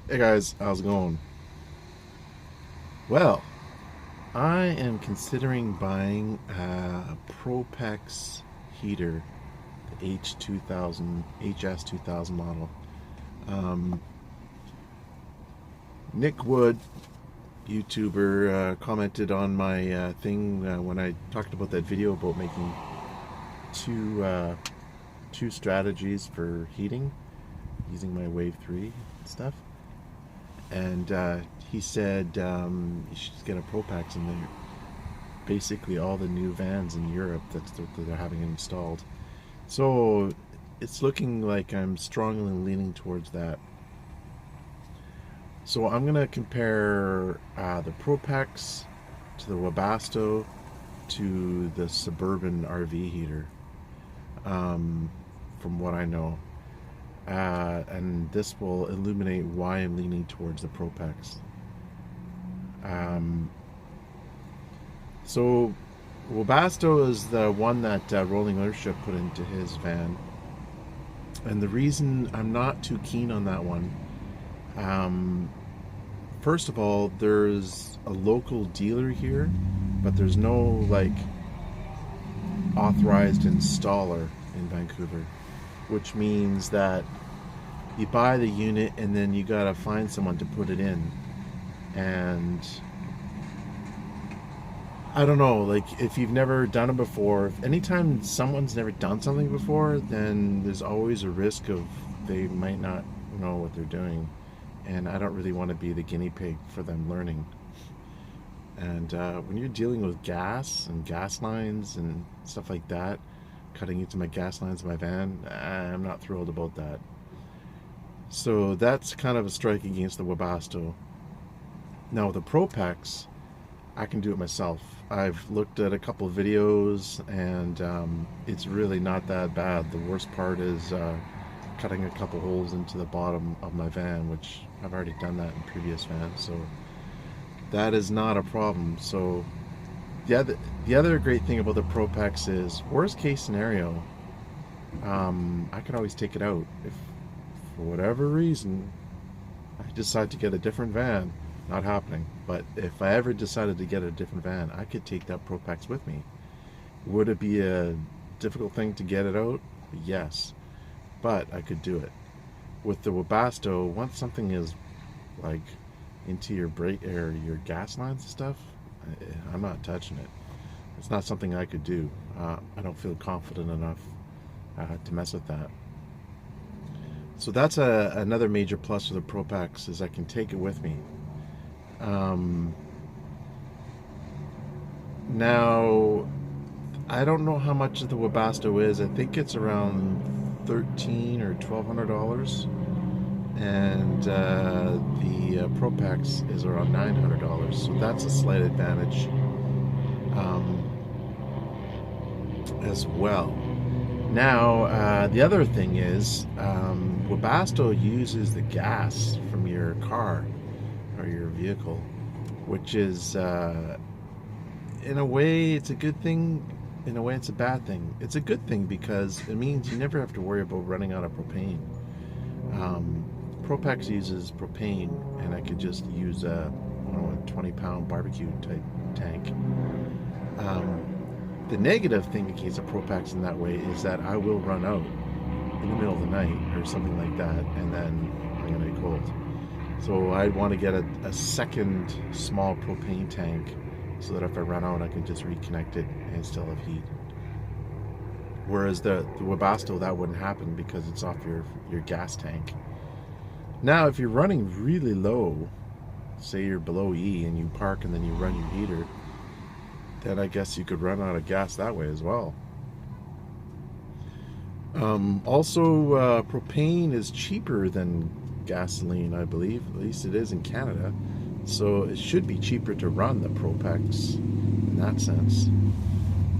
Hey guys, how's it going? Well, I am considering buying a Propex heater, the H2000 HS2000 model. Um, Nick Wood, YouTuber, commented on my thing when I talked about that video about making two uh, two strategies for heating using my Wave 3 stuff. And he said you should just get a Propex, and they're basically all the new vans in Europe that they're having installed. So it's looking like I'm strongly leaning towards that. So I'm gonna compare the Propex to the Webasto to the Suburban RV heater, from what I know. And this will illuminate why I'm leaning towards the Propex. Um, so Webasto is the one that Rolling Leadership put into his van, and the reason I'm not too keen on that one, um, first of all, there's a local dealer here, but there's no like authorized installer in Vancouver, which means that you buy the unit and then you gotta find someone to put it in. And I don't know, like if you've never done it before, if anytime someone's never done something before, then there's always a risk of they might not know what they're doing. And I don't really want to be the guinea pig for them learning. And when you're dealing with gas and gas lines and stuff like that, cutting into my gas lines in my van, I'm not thrilled about that. So that's kind of a strike against the Webasto. Now with the Propex, I can do it myself. I've looked at a couple of videos, and it's really not that bad. The worst part is cutting a couple holes into the bottom of my van, which I've already done that in previous vans, so that is not a problem. So the other great thing about the Propex is, worst case scenario, I can always take it out if for whatever reason I decide to get a different van. Not happening, but if I ever decided to get a different van, I could take that Propex with me. Would it be a difficult thing to get it out? Yes, but I could do it. With the Webasto, once something is like into your brake or your gas lines and stuff, I'm not touching it. It's not something I could do. I don't feel confident enough to mess with that. So that's another major plus of the Propex, is I can take it with me. Um, Now, I don't know how much the Webasto is. I think it's around $1,300 or $1,200, and the Propex is around $900. So that's a slight advantage um, as well. Now, the other thing is, Webasto uses the gas from your car or your vehicle, which is, in a way, it's a good thing. In a way, it's a bad thing. It's a good thing because it means you never have to worry about running out of propane. Propex uses propane, and I could just use a 20-pound barbecue type tank. The negative thing against a Propex in that way is that I will run out in the middle of the night or something like that, and then I'm gonna be cold. So I'd want to get a second small propane tank, so that if I run out, I can just reconnect it and still have heat. Whereas the Webasto, that wouldn't happen because it's off your gas tank. Now, if you're running really low, say you're below E and you park and then you run your heater, then I guess you could run out of gas that way as well. Also, propane is cheaper than gasoline, I believe. At least it is in Canada. So it should be cheaper to run the Propex in that sense.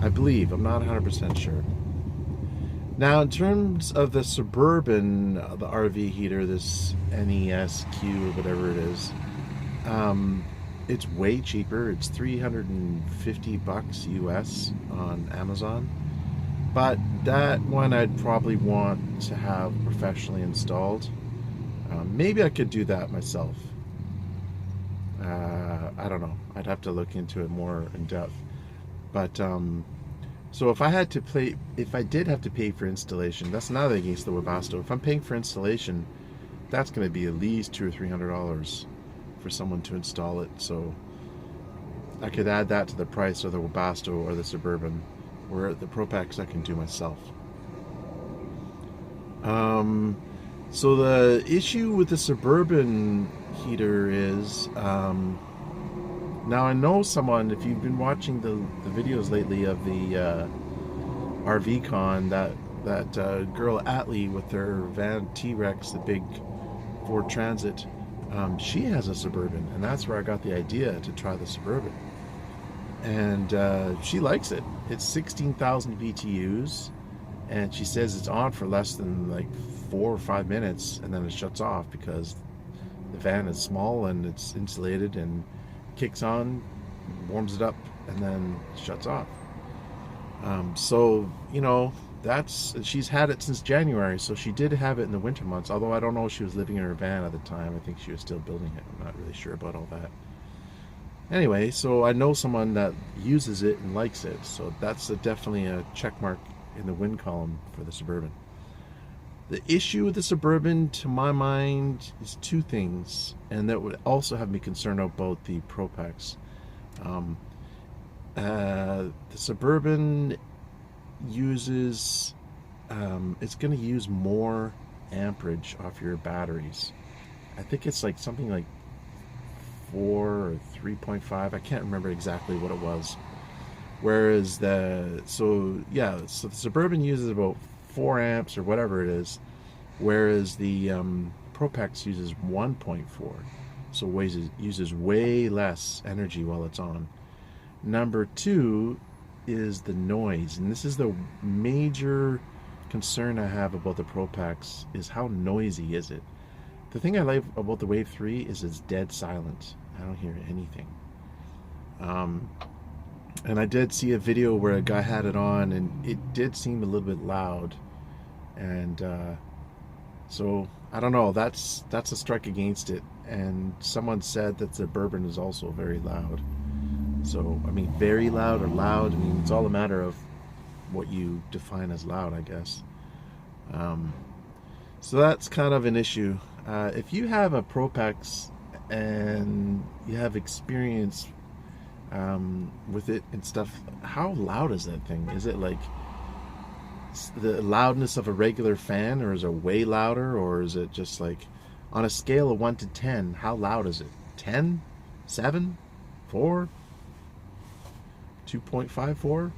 I believe. I'm not 100% sure. Now, in terms of the Suburban, the RV heater, this NESQ, whatever it is, it's way cheaper. It's $350 US on Amazon. But that one I'd probably want to have professionally installed. Maybe I could do that myself. I don't know. I'd have to look into it more in depth. But so if I did have to pay for installation, that's not against the Webasto. If I'm paying for installation, that's going to be at least $200 or $300 for someone to install it. So I could add that to the price of the Webasto or the Suburban, where the Propex I can do myself. So the issue with the Suburban heater is, now I know someone, if you've been watching the videos lately of the RV con, that girl Atlee with her van T-Rex, the big Ford Transit, she has a Suburban, and that's where I got the idea to try the Suburban. And she likes it. It's 16,000 BTUs, and she says it's on for less than like 4 or 5 minutes, and then it shuts off because the van is small and it's insulated, and kicks on, warms it up, and then shuts off. So, you know, she's had it since January, so she did have it in the winter months, although I don't know if she was living in her van at the time. I think she was still building it. I'm not really sure about all that. Anyway, so I know someone that uses it and likes it, so that's definitely a check mark in the win column for the Suburban. The issue with the Suburban, to my mind, is two things, and that would also have me concerned about the Propex. The Suburban uses, it's going to use more amperage off your batteries. I think it's like something like 4 or 3.5. I can't remember exactly what it was. Whereas the Suburban uses about 4 amps or whatever it is, whereas the Propex uses 1.4, so uses way less energy while it's on. Number 2 is the noise, and this is the major concern I have about the Propex, is how noisy is it. The thing I like about the Wave 3 is it's dead silent. I don't hear anything. And I did see a video where a guy had it on, and it did seem a little bit loud. And so I don't know. That's a strike against it. And someone said that the Suburban is also very loud. So I mean, very loud or loud. I mean, it's all a matter of what you define as loud, I guess. So that's kind of an issue. If you have a Propex and you have experience with it and stuff, how loud is that thing? Is it like the loudness of a regular fan, or is it way louder, or is it just like on a scale of 1 to 10, how loud is it? 10? 7? 4? 2.54?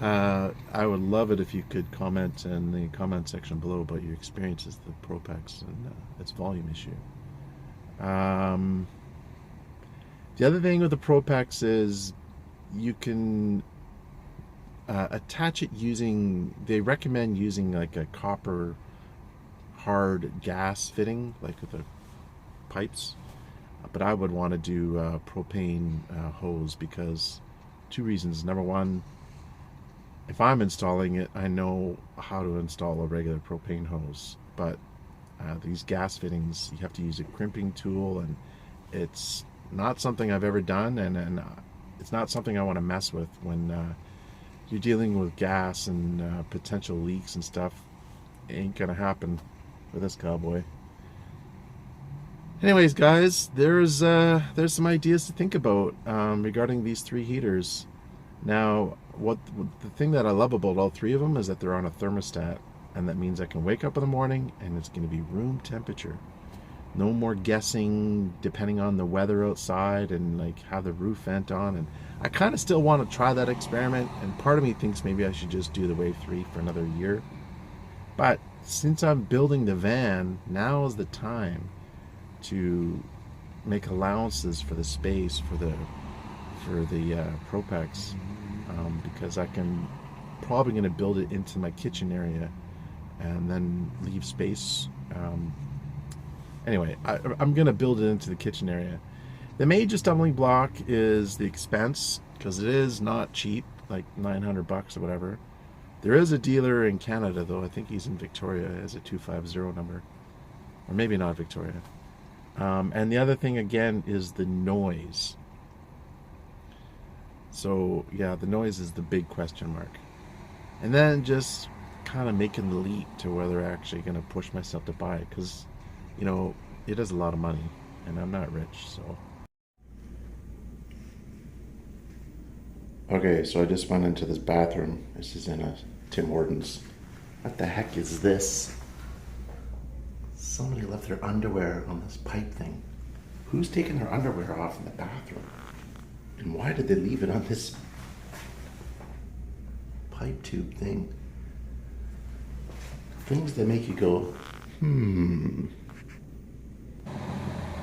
I would love it if you could comment in the comment section below about your experiences with the Propex and its volume issue. The other thing with the Propex is you can attach it using, they recommend using like a copper hard gas fitting, like with the pipes, but I would want to do propane hose, because 2 reasons. Number one, if I'm installing it, I know how to install a regular propane hose, but these gas fittings, you have to use a crimping tool, and it's not something I've ever done, and it's not something I want to mess with when you're dealing with gas and potential leaks and stuff. It ain't gonna happen for this cowboy. Anyways, guys, there's some ideas to think about regarding these 3 heaters. Now, the thing that I love about all 3 of them is that they're on a thermostat, and that means I can wake up in the morning and it's going to be room temperature. No more guessing depending on the weather outside and like have the roof vent on. And I kind of still want to try that experiment, and part of me thinks maybe I should just do the Wave 3 for another year. But since I'm building the van, now is the time to make allowances for the space for the Propex, because I can probably going to build it into my kitchen area and then leave space. Anyway, I'm going to build it into the kitchen area. The major stumbling block is the expense, because it is not cheap, like $900 or whatever. There is a dealer in Canada, though. I think he's in Victoria, as a 250 number. or maybe not Victoria. And the other thing again is the noise. So yeah, the noise is the big question mark. And then just kind of making the leap to whether I'm actually going to push myself to buy it, because you know it is a lot of money and I'm not rich. So okay, so I just went into this bathroom. This is in a Tim Hortons. What the heck is this? Somebody left their underwear on this pipe thing. Who's taking their underwear off in the bathroom? And why did they leave it on this pipe tube thing? Things that make you go,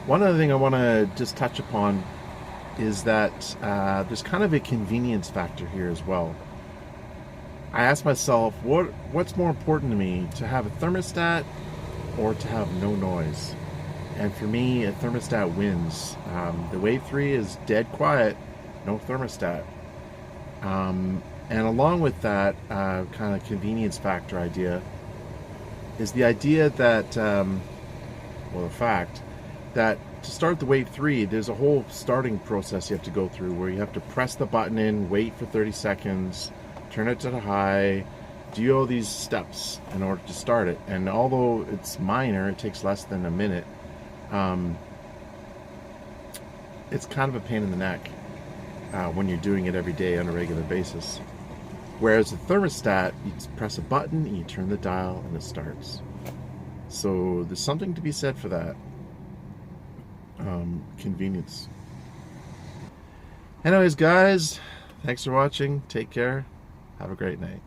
One other thing I want to just touch upon is that there's kind of a convenience factor here as well. I asked myself, what's more important to me, to have a thermostat or to have no noise? And for me, a thermostat wins. The Wave 3 is dead quiet, no thermostat. And along with that kind of convenience factor idea is the idea that, the fact that to start the Wave 3, there's a whole starting process you have to go through where you have to press the button in, wait for 30 seconds, turn it to the high, do all these steps in order to start it. And although it's minor, it takes less than a minute, it's kind of a pain in the neck when you're doing it every day on a regular basis. Whereas a thermostat, you just press a button and you turn the dial and it starts. So there's something to be said for that. Convenience. Anyways, guys, thanks for watching. Take care. Have a great night.